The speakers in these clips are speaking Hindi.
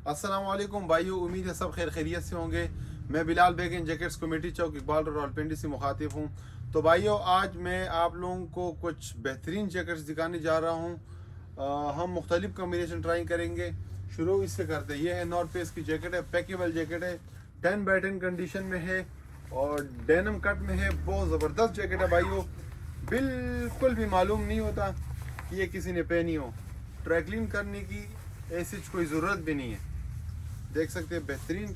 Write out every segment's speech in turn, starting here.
अस्सलामुअलैकुम भाइयों, उम्मीद है सब खैर खैरियत से होंगे। मैं बिलाल बेग इन जैकेट्स कमेटी चौक इकबाल रोड रावलपिंडी से मुखातिब हूँ। तो भाइयों, आज मैं आप लोगों को कुछ बेहतरीन जैकेट्स दिखाने जा रहा हूँ। हम मुख्तलिफ कम्बिनेशन ट्राई करेंगे। शुरू इससे करते हैं। ये है नॉर्थ फेस की जैकेट है, पैकेबल जैकेट है, 10 बाय 10 कंडीशन में है और डेनिम कट में है। बहुत ज़बरदस्त जैकेट है भाइयों, बिल्कुल भी मालूम नहीं होता कि ये किसी ने पहनी हो। ट्रैकलिन करने की ऐसी कोई ज़रूरत भी नहीं है। देख सकते हैं बेहतरीन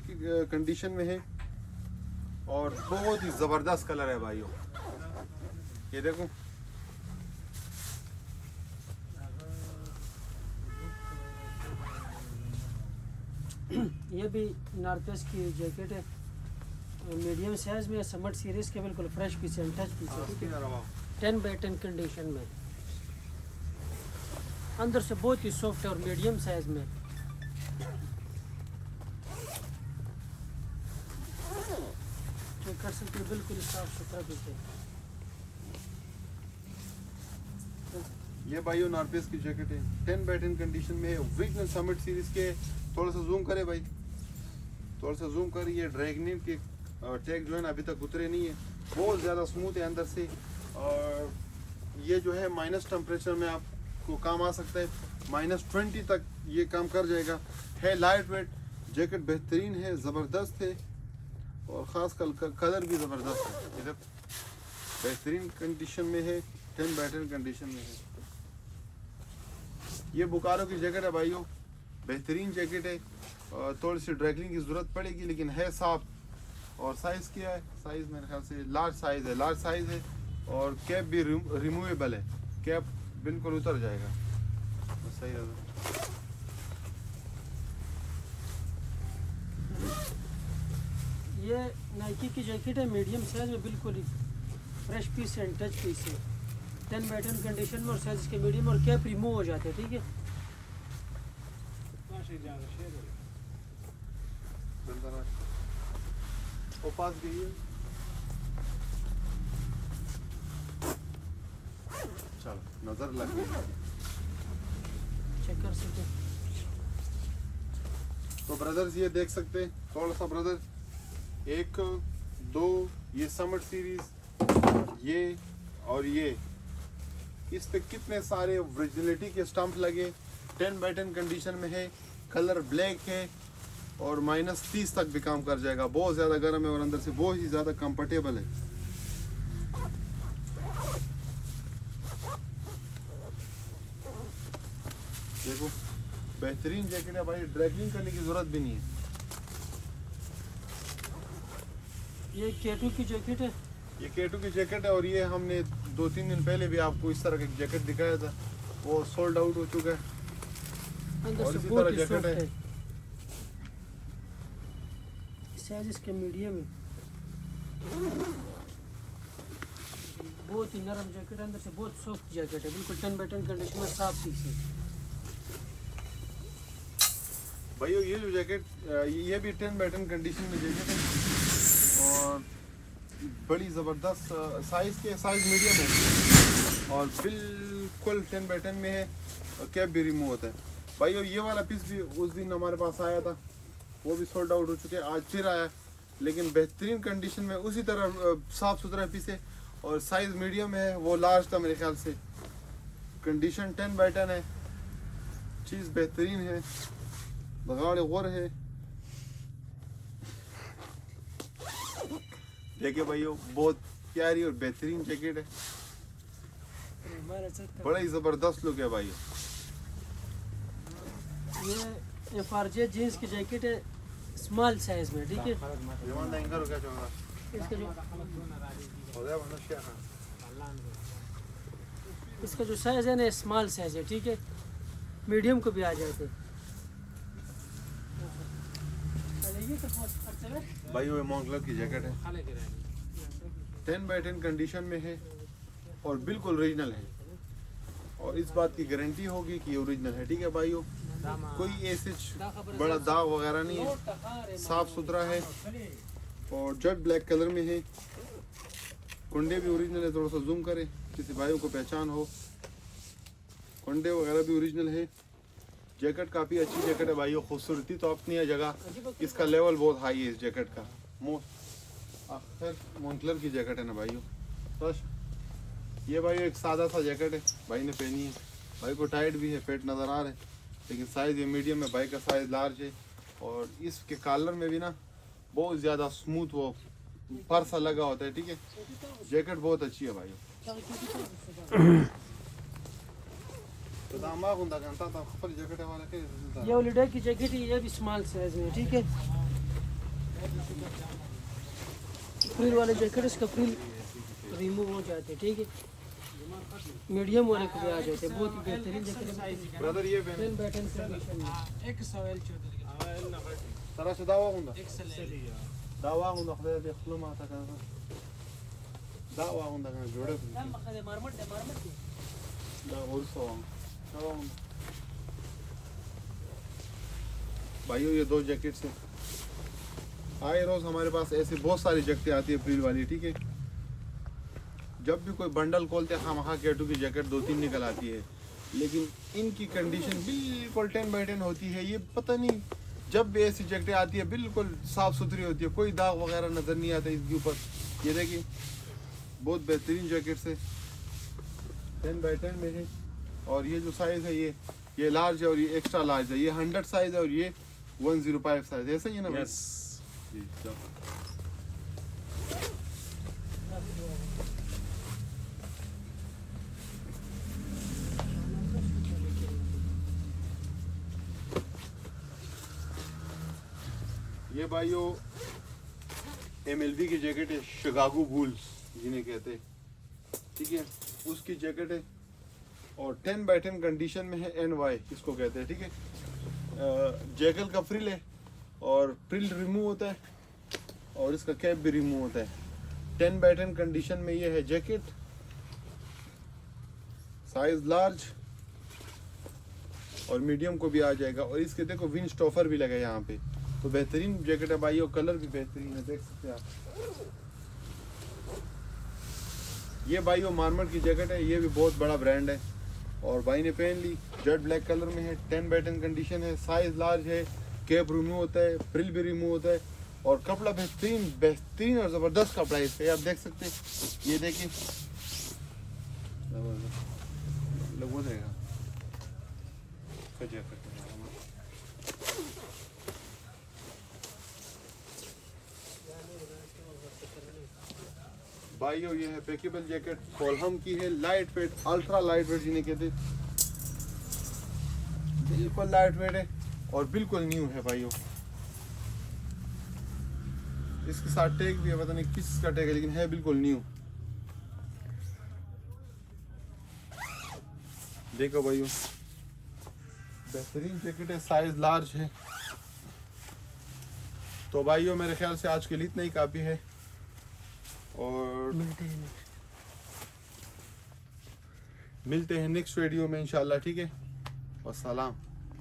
कंडीशन में है और बहुत ही ज़बरदस्त कलर है भाइयों। ये देखो, ये भी नॉर्थ फेस की जैकेट है, मीडियम साइज में, समर सीरीज के बिल्कुल फ्रेश पीस है, टच पीस है, ठीक है। 10 बाय 10 कंडीशन में, अंदर से बहुत ही सॉफ्ट है और मीडियम साइज में। चेक कर सकते हो, बिल्कुल साफ सुथरा पीस है। ये भाइयों नॉर्थ फेस की जैकेट है, 10 बाय 10 कंडीशन में है, ओरिजिनल समिट सीरीज के। थोड़ा सा जूम करे भाई, थोड़ा सा जूम कर। ये ड्रैगनिन के टैग जो है ना अभी तक उतरे नहीं है, बहुत ज़्यादा स्मूथ है अंदर से। और ये जो है माइनस टेम्परेचर में आपको काम आ सकता है, -20 तक ये काम कर जाएगा। है लाइट वेट जैकेट, बेहतरीन है, ज़बरदस्त है और ख़ास कलर भी ज़बरदस्त है। इधर बेहतरीन कंडीशन में है, 10 बाय 10 कंडीशन में है। ये बुकारो की जैकेट है भाइयों, बेहतरीन जैकेट है। थोड़ी सी ड्रैगलिंग की ज़रूरत पड़ेगी लेकिन है साफ। और साइज़ क्या है? साइज़ मेरे ख्याल से लार्ज साइज़ है, लार्ज साइज़ है। और कैप भी रिमूवेबल है, कैप बिल्कुल उतर जाएगा। सही है। ये नाइकी की जैकेट है, मीडियम साइज में, बिल्कुल ही फ्रेश पीस है, टच पीस है, 10 बाय 10 कंडीशन में और साइज के मीडियम और कैप रिमूव हो जाते हैं, ठीक है। वो पास गई है, चलो नजर लग गई। चेक कर सकते हैं। तो ब्रदर्स ये देख सकते हैं, थोड़ा सा ब्रदर, 1 2 ये समर सीरीज, ये और ये, इस पे कितने सारे ओरिजिनलिटी के स्टंप लगे। 10 बाय 10 कंडीशन में है, कलर ब्लैक है और -30 तक भी काम कर जाएगा। बहुत ज़्यादा गर्म है और अंदर से बहुत ही ज़्यादा कंफर्टेबल है। देखो बेहतरीन जैकेट है भाई, ड्रैगलिंग करने की ज़रूरत भी नहीं है। ये केटू की जैकेट है, ये केटू की जैकेट है और ये हमने 2-3 दिन पहले भी आपको इस तरह का जैकेट दिखाया था, वो सोल्ड आउट हो चुका है। अंदर और से इसी बहुत तरह ही जैकेट सॉफ्ट है। है, साइज इसके मीडियम है, बहुत ही नरम जैकेट, अंदर से बहुत सॉफ्ट जैकेट है, बिल्कुल 10 बाय 10 कंडीशन में, साफ पीस है। भाइयों ये जो जैकेट, ये भी 10 बाय 10 कंडीशन में जैकेट है और बड़ी ज़बरदस्त साइज़ के, साइज़ मीडियम है और बिल्कुल 10 बाय 10 में है और कैप भी रिमूव होता है। भाइयों ये वाला पीस भी उस दिन हमारे पास आया था, वो भी सोल्ड आउट हो चुके हैं, आज फिर आया, लेकिन बेहतरीन कंडीशन में, उसी तरह साफ़ सुथरा पीस है और साइज़ मीडियम है। वो लार्ज था मेरे ख्याल से। कंडीशन 10 बाय 10 है, चीज़ बेहतरीन है, बगाड़ गौर है। देखिए भाइयों, बहुत प्यारी और बेहतरीन जैकेट है, बड़ा ही ज़बरदस्त लुक है भाइयों। ये FRJ जीन्स की जैकेट है, स्मॉल साइज में, ठीक है। इसका जो साइज है ना, स्मॉल साइज है, ठीक है, मीडियम को भी आ जाते हैं। भाइयों ये मॉन्क्लर की जैकेट है, 10 बाय 10 कंडीशन में है और बिल्कुल ओरिजिनल है और इस बात की गारंटी होगी कि ओरिजिनल है, ठीक है भाइयों। कोई ऐसे बड़ा दाग वगैरह नहीं है, साफ सुथरा है और जेट ब्लैक कलर में है। कुंडे भी ओरिजिनल है, थोड़ा सा जूम करें किसी भाइयों को पहचान हो। कुंडे वगैरह भी ओरिजिनल है। जैकेट काफ़ी अच्छी जैकेट है भाइयों, खूबसूरती तो अपनी है जगह, इसका लेवल बहुत हाई है इस जैकेट का। मोनक्लर की जैकेट है ना भाइयों। बस ये भाई एक सादा सा जैकेट है, भाई ने पहनी है, भाई को टाइट भी है, पेट नज़र आ रहा है, लेकिन साइज़ ये मीडियम है, भाई का साइज़ लार्ज है। और इसके कॉलर में भी ना बहुत ज़्यादा स्मूथ वो पर सा लगा होता है, ठीक है। जैकेट बहुत अच्छी है भाइयों। ये हॉलीडे की जैकेट है, ये भी स्मॉल साइज में, ठीक है। फ्रिल वाले जैकेट, इसका फ्रिल रिमूव हो जाते हैं, ठीक है। मीडियम वाले को भी आ जाते हैं, बहुत ही बेहतरीन जैकेट है ब्रदर। ये टेन बाय टेन कंडीशन में। तरह से दावा होगा, दावा होगा, खुदा दे खुला माता का दावा होगा का जोड़े दा और सो भाइयों। ये दो जैकेट्स हैं। आए रोज हमारे पास ऐसे बहुत सारी जैकेटें आती है फ्रिल वाली, ठीक है। जब भी कोई बंडल खोलते हैं खामखा केटू की जैकेट 2-3 निकल आती है, लेकिन इनकी कंडीशन बिल्कुल 10 बाय 10 होती है। ये पता नहीं, जब भी ऐसी जैकेटें आती है बिल्कुल साफ़ सुथरी होती है, कोई दाग वगैरह नज़र नहीं आता इसके ऊपर। ये देखिए बहुत बेहतरीन जैकेट्स है, 10 बाय 10 में है। और ये जो साइज़ है ये लार्ज है और ये एक्स्ट्रा लार्ज है। ये 100 साइज़ है और ये 105 साइज़, ऐसा ही है ना? यस। ये भाइयों MLB की जैकेट है, शिकागो बुल्स जिन्हें कहते हैं, ठीक है, उसकी जैकेट है। और 10 बाय 10 कंडीशन में है, NY इसको कहते हैं, ठीक है। जैकेट का फ्रिल है और फ्रिल रिमूव होता है और इसका कैप भी रिमूव होता है। 10 बाय 10 कंडीशन में ये है जैकेट, साइज लार्ज और मीडियम को भी आ जाएगा। और इसके देखो विंड स्टॉफर भी लगा है यहाँ पे, तो बेहतरीन जैकेट है भाई। और कलर भी बेहतरीन है, देख सकते हैं आप। ये भाई वो मार्मर की जैकेट है, ये भी बहुत बड़ा ब्रांड है और भाई ने पहन ली। जेट ब्लैक कलर में है, 10 बाय 10 कंडीशन है, साइज लार्ज है, कैप रिमूव होता है, फ्रिल भी रिमूव होता है और कपड़ा बेहतरीन और ज़बरदस्त कपड़ा है इसका, आप देख सकते हैं। ये देखिए लगभग रहेगा भाइयों। ये है पैकेबल जैकेट, कोलहम की है, light weight, ultra light weight जिन्हें कहते हैं, बिल्कुल लाइट वेट है और बिल्कुल न्यू है भाइयों। इसके साथ टैग भी है, पता नहीं किसका टैग है, लेकिन है बिल्कुल न्यू। देखो भाइयों बेहतरीन जैकेट है, साइज लार्ज है। तो भाइयों मेरे ख्याल से आज के लिए इतना ही काफ़ी है और मिलते हैं नेक्स्ट वीडियो में इंशाल्लाह, ठीक है। वस्सलाम।